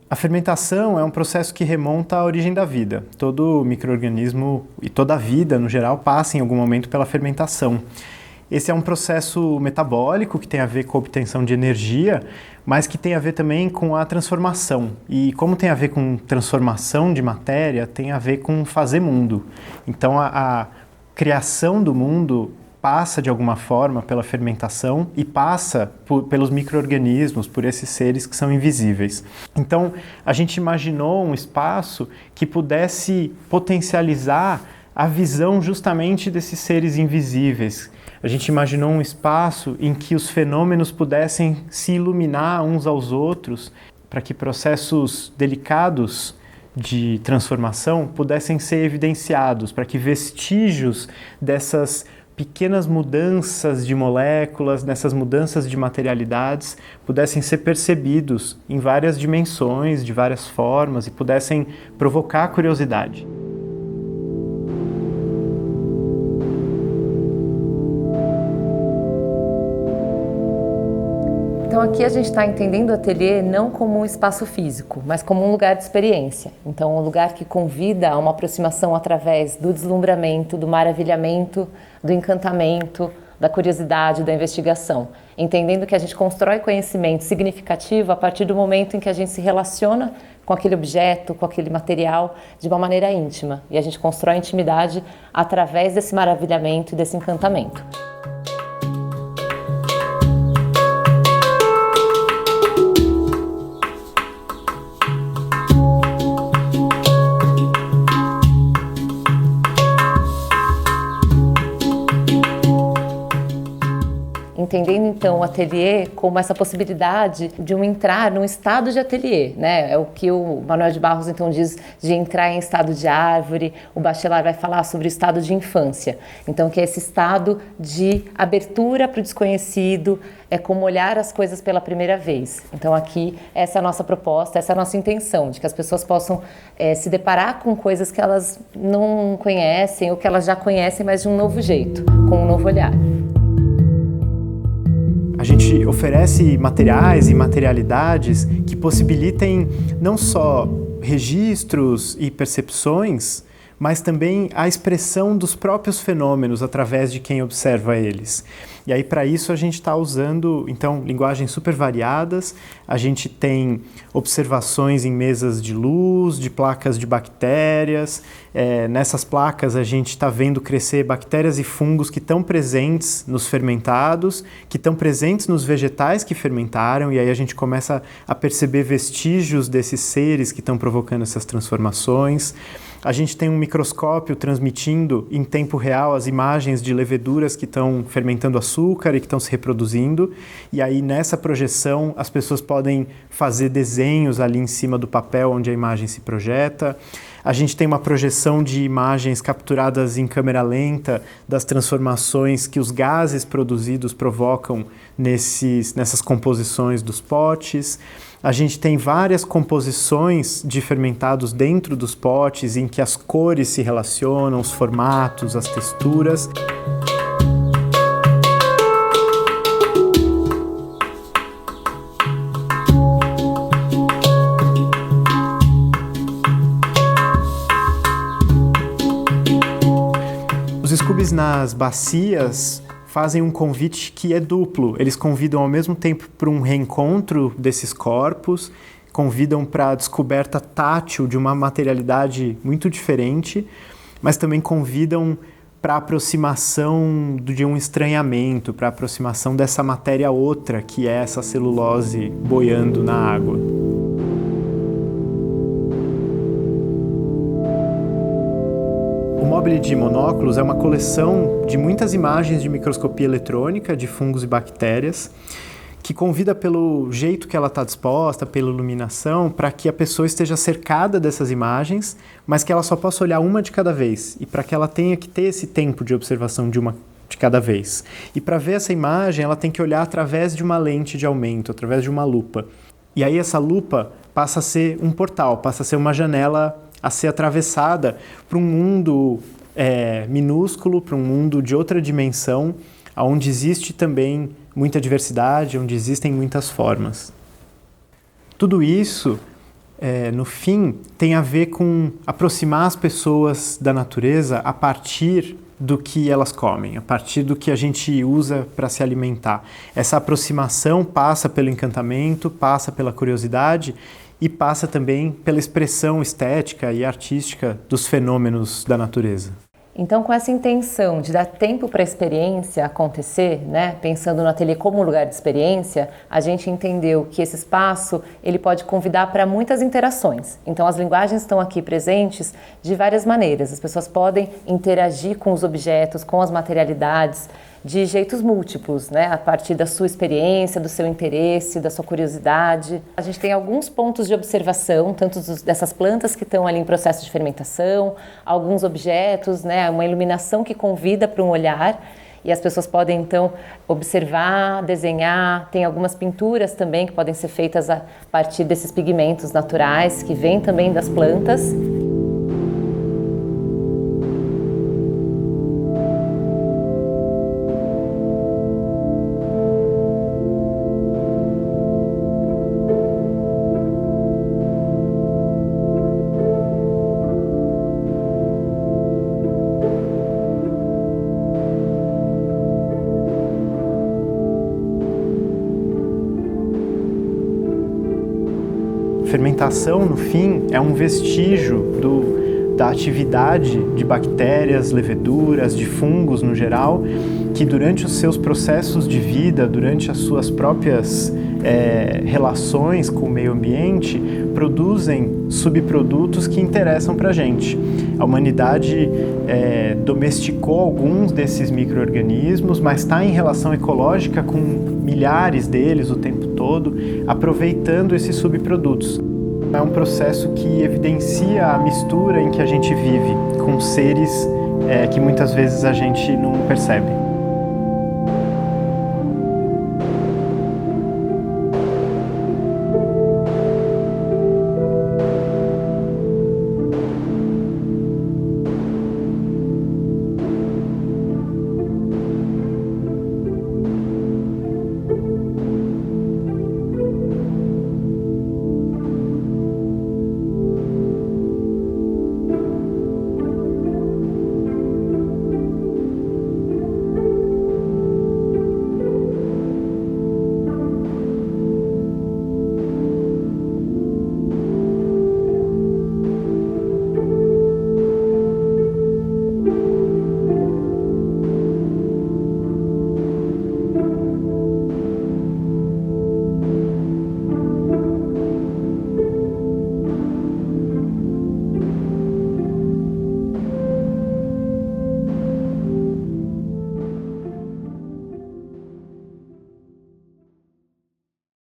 A fermentação é um processo que remonta à origem da vida. Todo micro-organismo e toda a vida, no geral, passa em algum momento pela fermentação. Esse é um processo metabólico que tem a ver com a obtenção de energia, mas que tem a ver também com a transformação. E como tem a ver com transformação de matéria, tem a ver com fazer mundo. Então a criação do mundo passa de alguma forma pela fermentação e passa pelos micro-organismos, por esses seres que são invisíveis. Então a gente imaginou um espaço que pudesse potencializar a visão justamente desses seres invisíveis. A gente imaginou um espaço em que os fenômenos pudessem se iluminar uns aos outros para que processos delicados de transformação pudessem ser evidenciados, para que vestígios dessas pequenas mudanças de moléculas, dessas mudanças de materialidades pudessem ser percebidos em várias dimensões, de várias formas e pudessem provocar curiosidade. Então aqui a gente está entendendo o ateliê não como um espaço físico, mas como um lugar de experiência. Então um lugar que convida a uma aproximação através do deslumbramento, do maravilhamento, do encantamento, da curiosidade, da investigação. Entendendo que a gente constrói conhecimento significativo a partir do momento em que a gente se relaciona com aquele objeto, com aquele material, de uma maneira íntima. E a gente constrói intimidade através desse maravilhamento e desse encantamento. Entendendo então o ateliê como essa possibilidade de entrar num estado de ateliê, né? É o que o Manuel de Barros então diz de entrar em estado de árvore. O Bachelard vai falar sobre o estado de infância. Então que é esse estado de abertura para o desconhecido, é como olhar as coisas pela primeira vez. Então aqui essa é a nossa proposta, essa é a nossa intenção, de que as pessoas possam se deparar com coisas que elas não conhecem ou que elas já conhecem, mas de um novo jeito, com um novo olhar. A gente oferece materiais e materialidades que possibilitem não só registros e percepções, mas também a expressão dos próprios fenômenos através de quem observa eles. E aí, para isso, a gente está usando, então, linguagens super variadas. A gente tem observações em mesas de luz, de placas de bactérias. Nessas placas, a gente está vendo crescer bactérias e fungos que estão presentes nos fermentados, que estão presentes nos vegetais que fermentaram, e aí a gente começa a perceber vestígios desses seres que estão provocando essas transformações. A gente tem um microscópio transmitindo em tempo real as imagens de leveduras que estão fermentando açúcar e que estão se reproduzindo. E aí, nessa projeção, as pessoas podem fazer desenhos ali em cima do papel onde a imagem se projeta. A gente tem uma projeção de imagens capturadas em câmera lenta das transformações que os gases produzidos provocam nessas composições dos potes. A gente tem várias composições de fermentados dentro dos potes em que as cores se relacionam, os formatos, as texturas. Os scoobies nas bacias fazem um convite que é duplo. Eles convidam ao mesmo tempo para um reencontro desses corpos, convidam para a descoberta tátil de uma materialidade muito diferente, mas também convidam para a aproximação de um estranhamento, para a aproximação dessa matéria outra, que é essa celulose boiando na água. O Mobile de Monóculos é uma coleção de muitas imagens de microscopia eletrônica de fungos e bactérias que convida pelo jeito que ela está disposta, pela iluminação, para que a pessoa esteja cercada dessas imagens, mas que ela só possa olhar uma de cada vez e para que ela tenha que ter esse tempo de observação de uma de cada vez. E para ver essa imagem, ela tem que olhar através de uma lente de aumento, através de uma lupa. E aí essa lupa passa a ser um portal, passa a ser uma janela a ser atravessada para um mundo minúsculo, para um mundo de outra dimensão, onde existe também muita diversidade, onde existem muitas formas. Tudo isso no fim, tem a ver com aproximar as pessoas da natureza a partir do que elas comem, a partir do que a gente usa para se alimentar. Essa aproximação passa pelo encantamento, passa pela curiosidade e passa também pela expressão estética e artística dos fenômenos da natureza. Então, com essa intenção de dar tempo para a experiência acontecer, né, pensando no ateliê como lugar de experiência, a gente entendeu que esse espaço ele pode convidar para muitas interações. Então, as linguagens estão aqui presentes de várias maneiras. As pessoas podem interagir com os objetos, com as materialidades, de jeitos múltiplos, né? A partir da sua experiência, do seu interesse, da sua curiosidade. A gente tem alguns pontos de observação, tanto dessas plantas que estão ali em processo de fermentação, alguns objetos, né? Uma iluminação que convida para um olhar, e as pessoas podem então observar, desenhar. Tem algumas pinturas também que podem ser feitas a partir desses pigmentos naturais que vêm também das plantas. Fermentação, no fim, é um vestígio da atividade de bactérias, leveduras, de fungos no geral, que durante os seus processos de vida, durante as suas próprias relações com o meio ambiente, produzem subprodutos que interessam para a gente. A humanidade domesticou alguns desses micro-organismos, mas está em relação ecológica com milhares deles o tempo todo, aproveitando esses subprodutos. É um processo que evidencia a mistura em que a gente vive com seres que muitas vezes a gente não percebe.